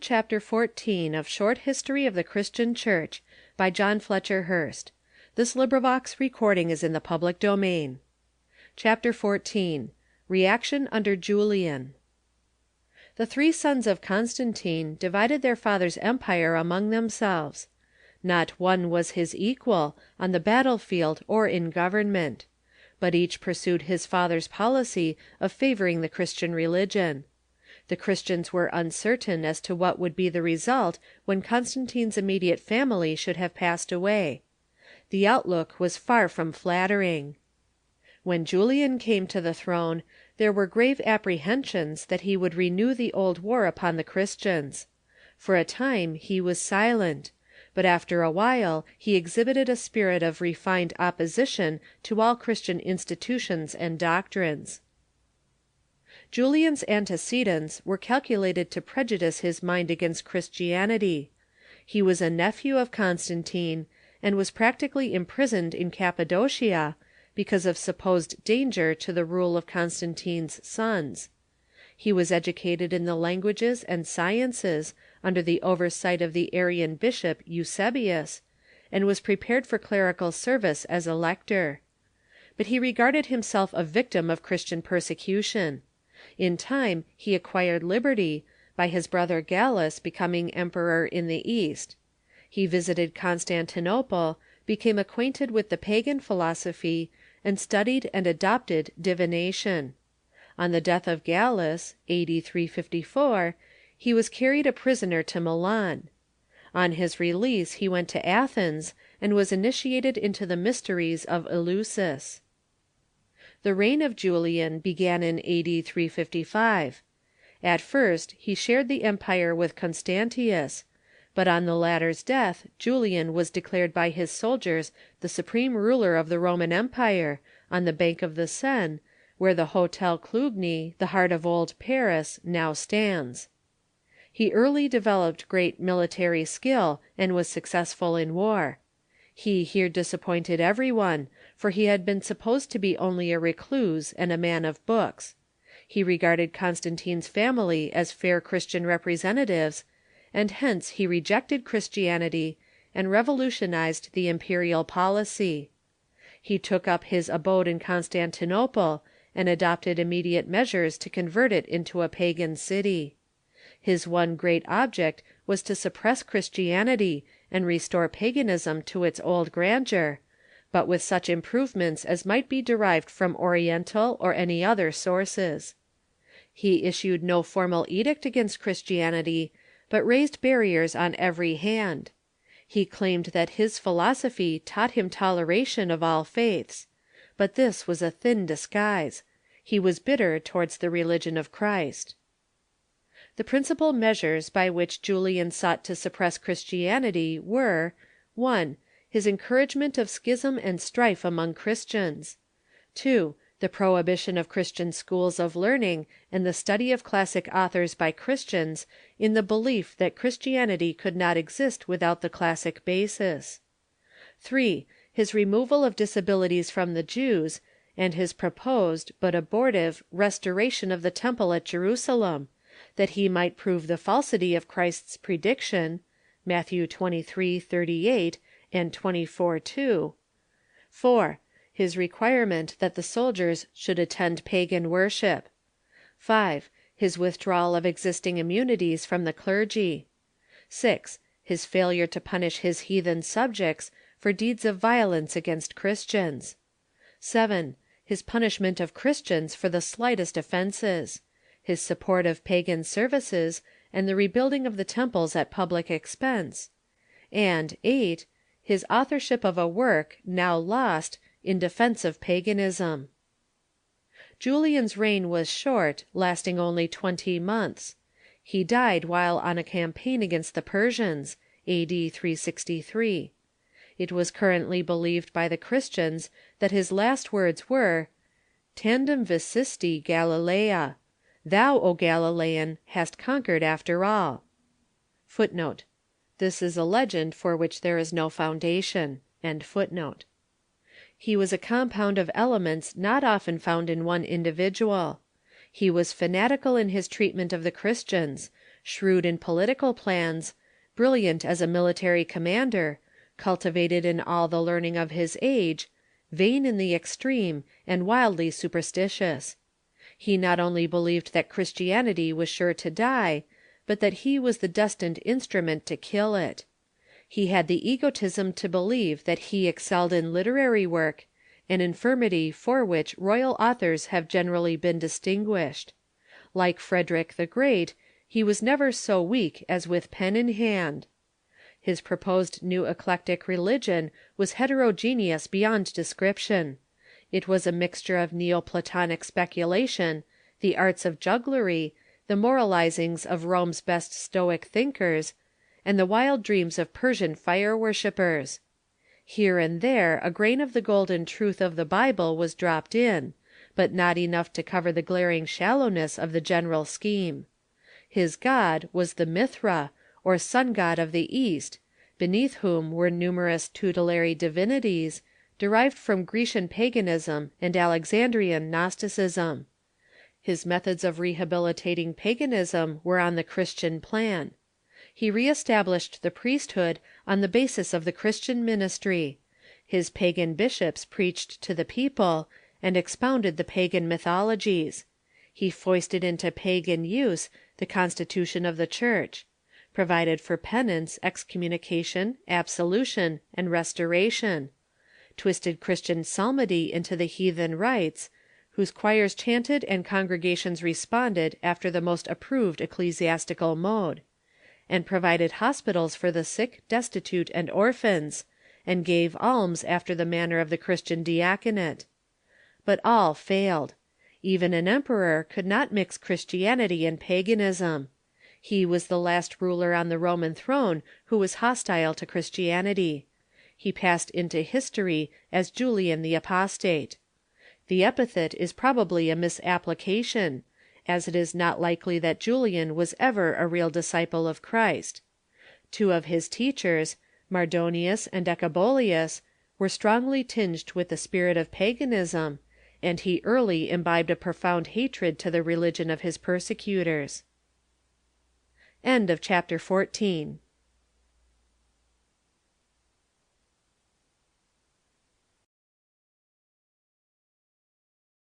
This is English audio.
Chapter 14 of Short History of the Christian Church, by John Fletcher Hurst. Chapter 14 Reaction under Julian. The three sons of Constantine divided their father's empire among themselves. Not one was his equal, on the battlefield or in government. But each pursued his father's policy of favoring the Christian religion. The Christians were uncertain as to what would be the result when Constantine's immediate family should have passed away. The outlook was far from flattering. When Julian came to the throne, there were grave apprehensions that he would renew the old war upon the Christians. For a time he was silent, but after a while he exhibited a spirit of refined opposition to all Christian institutions and doctrines. Julian's antecedents were calculated to prejudice his mind against Christianity. He was a nephew of Constantine, and was practically imprisoned in Cappadocia because of supposed danger to the rule of Constantine's sons. He was educated in the languages and sciences under the oversight of the Arian bishop Eusebius, and was prepared for clerical service as a lector. But he regarded himself a victim of Christian persecution. In time he acquired liberty, by his brother Gallus becoming emperor in the East. He visited Constantinople, became acquainted with the pagan philosophy, and studied and adopted divination. On the death of Gallus, A.D. 354, he was carried a prisoner to Milan. On his release he went to Athens, and was initiated into the mysteries of Eleusis. The reign of Julian began in A.D. 355. At first he shared the empire with Constantius, but on the latter's death Julian was declared by his soldiers the supreme ruler of the Roman Empire, on the bank of the Seine, where the Hotel Clugny, the heart of old Paris, now stands. He early developed great military skill, and was successful in war. He here disappointed everyone, for he had been supposed to be only a recluse and a man of books. He regarded Constantine's family as fair Christian representatives, and hence he rejected Christianity and revolutionized the imperial policy. He took up his abode in Constantinople, and adopted immediate measures to convert it into a pagan city. His one great object was to suppress Christianity and restore paganism to its old grandeur, but with such improvements as might be derived from Oriental or any other sources. He issued no formal edict against Christianity, but raised barriers on every hand. He claimed that his philosophy taught him toleration of all faiths, but this was a thin disguise. He was bitter towards the religion of Christ. The principal measures by which Julian sought to suppress Christianity were: 1. His encouragement of schism and strife among Christians; 2. The prohibition of Christian schools of learning and the study of classic authors by Christians, in the belief that Christianity could not exist without the classic basis; 3. His removal of disabilities from the Jews, and his proposed, but abortive, restoration of the temple at Jerusalem, that he might prove the falsity of Christ's prediction (Matthew 23:38 and 24:2). 4. His requirement that the soldiers should attend pagan worship. 5. His withdrawal of existing immunities from the clergy. 6. His failure to punish his heathen subjects for deeds of violence against Christians. 7. His punishment of Christians for the slightest offenses. His support of pagan services, and the rebuilding of the temples at public expense. And 8. His authorship of a work, now lost, in defense of paganism. Julian's reign was short, lasting only 20 months. He died while on a campaign against the Persians, A.D. 363. It was currently believed by the Christians that his last words were, "Tandem visisti Galileia." Thou, O Galilean, hast conquered after all. (Footnote. This is a legend for which there is no foundation.) He was a compound of elements not often found in one individual. He was fanatical in his treatment of the Christians, shrewd in political plans, brilliant as a military commander, cultivated in all the learning of his age, vain in the extreme, and wildly superstitious. He not only believed that Christianity was sure to die, but that he was the destined instrument to kill it. He had the egotism to believe that he excelled in literary work, an infirmity for which royal authors have generally been distinguished. Like Frederick the Great, he was never so weak as with pen in hand. His proposed new eclectic religion was heterogeneous beyond description. It was a mixture of Neoplatonic speculation, the arts of jugglery, the moralizings of Rome's best Stoic thinkers, and the wild dreams of Persian fire worshippers. Here and there a grain of the golden truth of the Bible was dropped in, but not enough to cover the glaring shallowness of the general scheme. His god was the Mithra, or sun god of the East, beneath whom were numerous tutelary divinities, derived from Grecian paganism and Alexandrian Gnosticism. His methods of rehabilitating paganism were on the Christian plan. He reestablished the priesthood on the basis of the Christian ministry. His pagan bishops preached to the people, and expounded the pagan mythologies. He foisted into pagan use the constitution of the Church; provided for penance, excommunication, absolution, and restoration; twisted Christian psalmody into the heathen rites, whose choirs chanted and congregations responded after the most approved ecclesiastical mode; and provided hospitals for the sick, destitute, and orphans, and gave alms after the manner of the Christian diaconate. But all failed. Even an emperor could not mix Christianity and paganism. He was the last ruler on the Roman throne who was hostile to Christianity. He passed into history as Julian the Apostate. The epithet is probably a misapplication, as it is not likely that Julian was ever a real disciple of Christ. Two of his teachers, Mardonius and Ecebolius, were strongly tinged with the spirit of paganism, and he early imbibed a profound hatred to the religion of his persecutors. End of chapter 14.